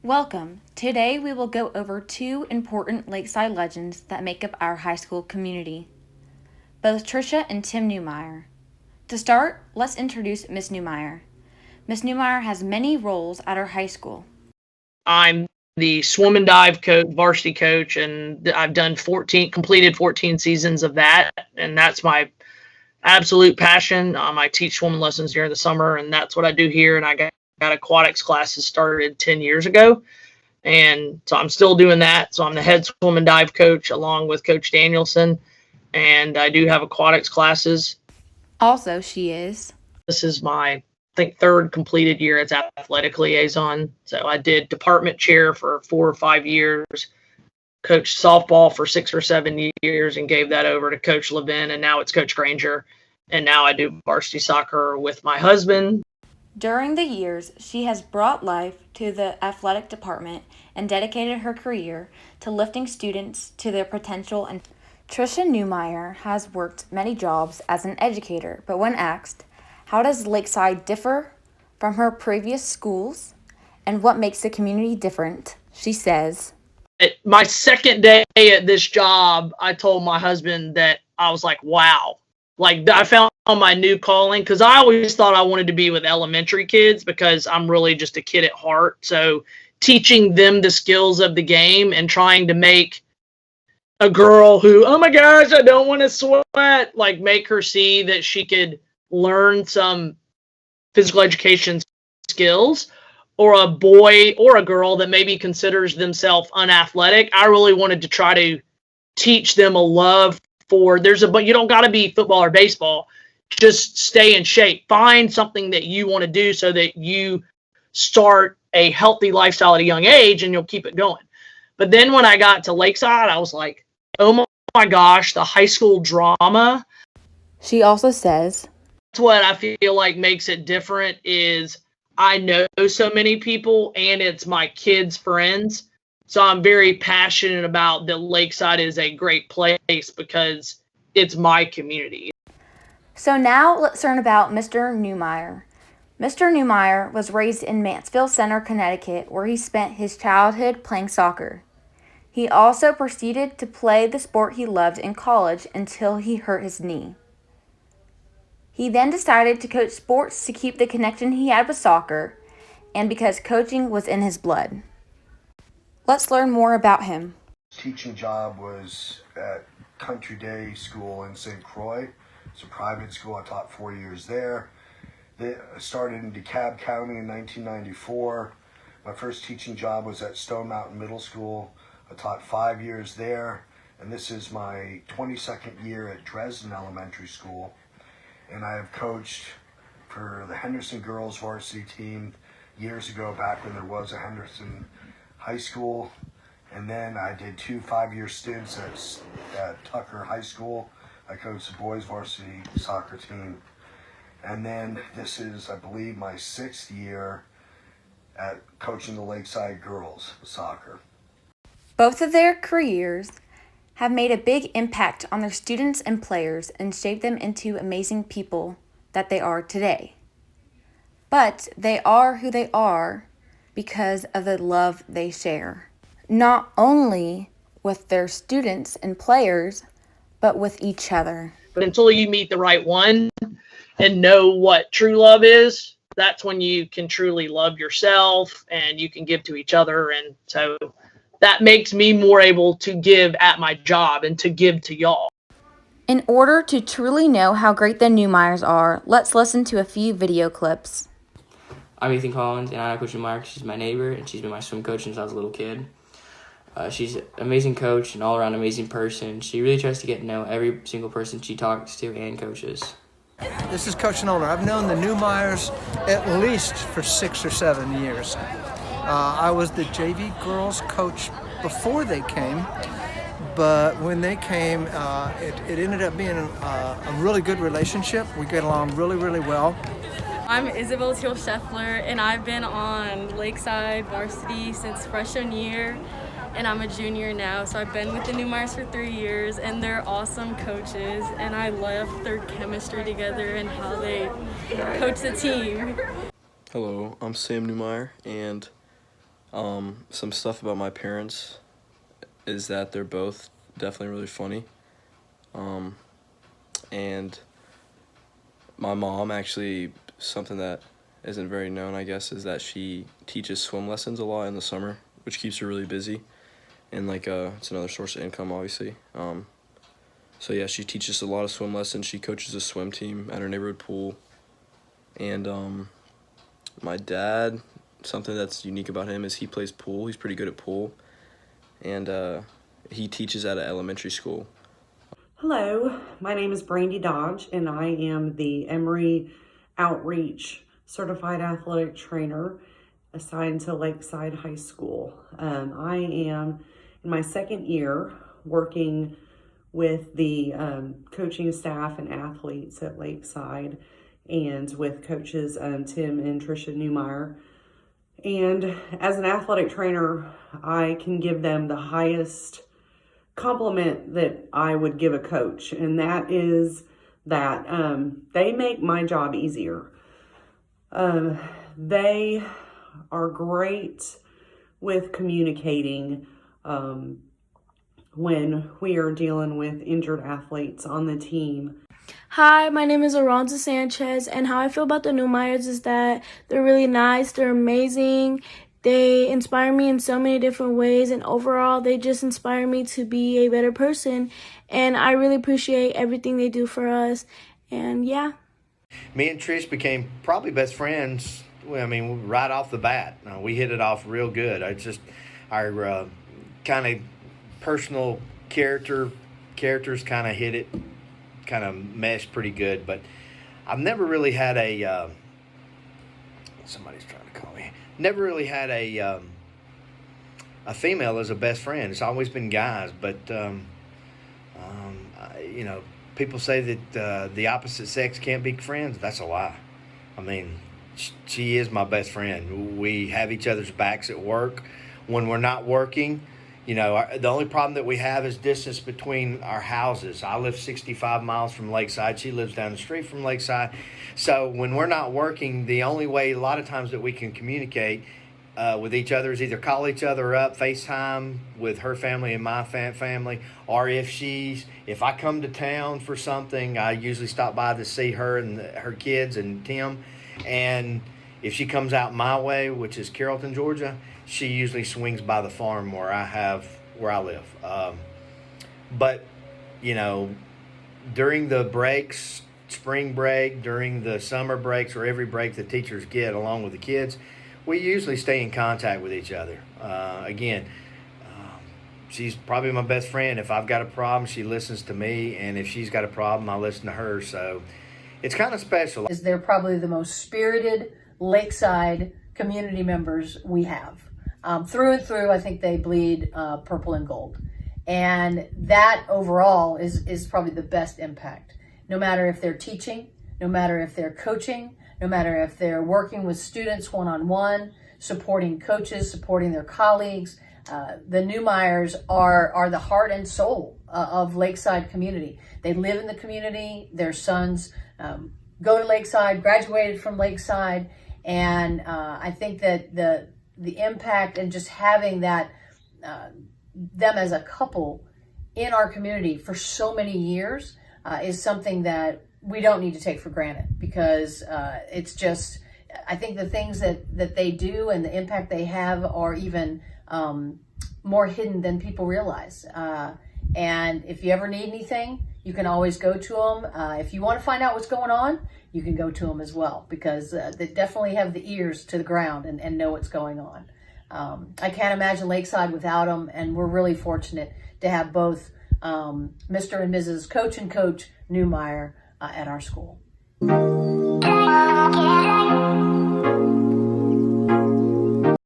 Welcome. Today we will go over two important Lakeside legends that make up our high school community, both Trisha and Tim Newmyer. To start, let's introduce Miss Newmyer. Miss Newmyer has many roles at our high school. I'm the swim and dive coach, varsity coach, and I've done completed 14 seasons of that, and that's my absolute passion. I teach swimming lessons during the summer, and that's what I do here. And I got aquatics classes started 10 years ago, and so I'm still doing that. So I'm the head swim and dive coach along with Coach Danielson, and I do have aquatics classes. Also, she is. This is my third completed year as athletic liaison. So I did department chair for 4 or 5 years, coached softball for 6 or 7 years, and gave that over to Coach Levin, and now it's Coach Granger. And now I do varsity soccer with my husband. During the years, she has brought life to the athletic department and dedicated her career to lifting students to their potential. And Trisha Newmyer has worked many jobs as an educator, but when asked, how does Lakeside differ from her previous schools and what makes the community different, she says, my second day at this job, I told my husband that I was like, wow, like I found my new calling, because I always thought I wanted to be with elementary kids because I'm really just a kid at heart. So teaching them the skills of the game and trying to make a girl who, oh my gosh, I don't want to sweat, like make her see that she could learn some physical education skills, or a boy or a girl that maybe considers themselves unathletic. I really wanted to try to teach them a love for, but you don't got to be football or baseball. Just stay in shape. Find something that you want to do so that you start a healthy lifestyle at a young age and you'll keep it going. But then when I got to Lakeside, I was like, oh my gosh, the high school drama. She also says, that's what I feel like makes it different is I know so many people and it's my kids' friends. So I'm very passionate about that Lakeside is a great place because it's my community. So now let's learn about Mr. Newmyer. Mr. Newmyer was raised in Mansfield Center, Connecticut, where he spent his childhood playing soccer. He also proceeded to play the sport he loved in college until he hurt his knee. He then decided to coach sports to keep the connection he had with soccer, and because coaching was in his blood. Let's learn more about him. Teaching job was at Country Day School in St. Croix. It's a private school. I taught 4 years there. I started in DeKalb County in 1994. My first teaching job was at Stone Mountain Middle School. I taught 5 years there, and this is my 22nd year at Dresden Elementary School. And I have coached for the Henderson girls varsity team years ago, back when there was a Henderson High School. And then I did 2 5-year stints at Tucker High School. I coached the boys varsity soccer team. And then this is, I believe, my 6th year at coaching the Lakeside girls soccer. Both of their careers have made a big impact on their students and players and shaped them into amazing people that they are today. But they are who they are because of the love they share, not only with their students and players, but with each other. But until you meet the right one and know what true love is, that's when you can truly love yourself and you can give to each other. And so that makes me more able to give at my job and to give to y'all. In order to truly know how great the Newmyers are, let's listen to a few video clips. I'm Ethan Collins, and I know Coach Newmyer. She's my neighbor, and she's been my swim coach since I was a little kid. She's an amazing coach, an all-around amazing person. She really tries to get to know every single person she talks to and coaches. This is Coach Nollner. I've known the Newmyers at least for 6 or 7 years. I was the JV girls coach before they came, but when they came, it ended up being a really good relationship. We get along really, really well. I'm Isabel Tiul-Sheffler, and I've been on Lakeside varsity since freshman year, and I'm a junior now, so I've been with the Newmyers for 3 years, and they're awesome coaches, and I love their chemistry together and how they coach the team. Hello, I'm Sam Newmyer, and Some stuff about my parents is that they're both definitely really funny. And my mom, actually, something that isn't very known, I guess, is that she teaches swim lessons a lot in the summer, which keeps her really busy. And it's another source of income, obviously. So yeah, she teaches a lot of swim lessons. She coaches a swim team at her neighborhood pool. And my dad, something that's unique about him is he plays pool. He's pretty good at pool. And he teaches at an elementary school. Hello, my name is Brandy Dodge, and I am the Emory Outreach Certified Athletic Trainer assigned to Lakeside High School. I am in my second year working with the coaching staff and athletes at Lakeside and with coaches Tim and Tricia Newmyer. And as an athletic trainer, I can give them the highest compliment that I would give a coach, and that is that they make my job easier. They are great with communicating when we are dealing with injured athletes on the team. Hi, my name is Aranza Sanches, and how I feel about the Newmyers is that they're really nice, they're amazing. They inspire me in so many different ways, and overall, they just inspire me to be a better person, and I really appreciate everything they do for us, and yeah. Me and Trish became probably best friends, right off the bat. We hit it off real good. Our kind of personal characters kind of hit it, kind of meshed pretty good, but I've never really had somebody's trying to call me. Never really had a female as a best friend. It's always been guys, but people say that the opposite sex can't be friends. That's a lie. She is my best friend. We have each other's backs at work. When we're not working, the only problem that we have is distance between our houses. I live 65 miles from Lakeside. She lives down the street from Lakeside. So when we're not working, the only way a lot of times that we can communicate with each other is either call each other up, FaceTime with her family and my family, or if I come to town for something, I usually stop by to see her and her kids and Tim. And if she comes out my way, which is Carrollton, Georgia, she usually swings by the farm where I live. But during the breaks, spring break, during the summer breaks, or every break the teachers get along with the kids, we usually stay in contact with each other. She's probably my best friend. If I've got a problem, she listens to me, and if she's got a problem, I listen to her. So it's kind of special. They're probably the most spirited Lakeside community members we have. Through and through, I think they bleed purple and gold. And that overall is probably the best impact. No matter if they're teaching, no matter if they're coaching, no matter if they're working with students one-on-one, supporting coaches, supporting their colleagues. The Newmyers are the heart and soul of Lakeside community. They live in the community. Their sons go to Lakeside, graduated from Lakeside. And I think that the impact and just having that them as a couple in our community for so many years is something that we don't need to take for granted, because it's just, I think the things that they do and the impact they have are even more hidden than people realize. And if you ever need anything, you can always go to them. If you want to find out what's going on, you can go to them as well, because they definitely have the ears to the ground and know what's going on. I can't imagine Lakeside without them, and we're really fortunate to have both Mr. and Mrs. Coach and Coach Newmyer at our school.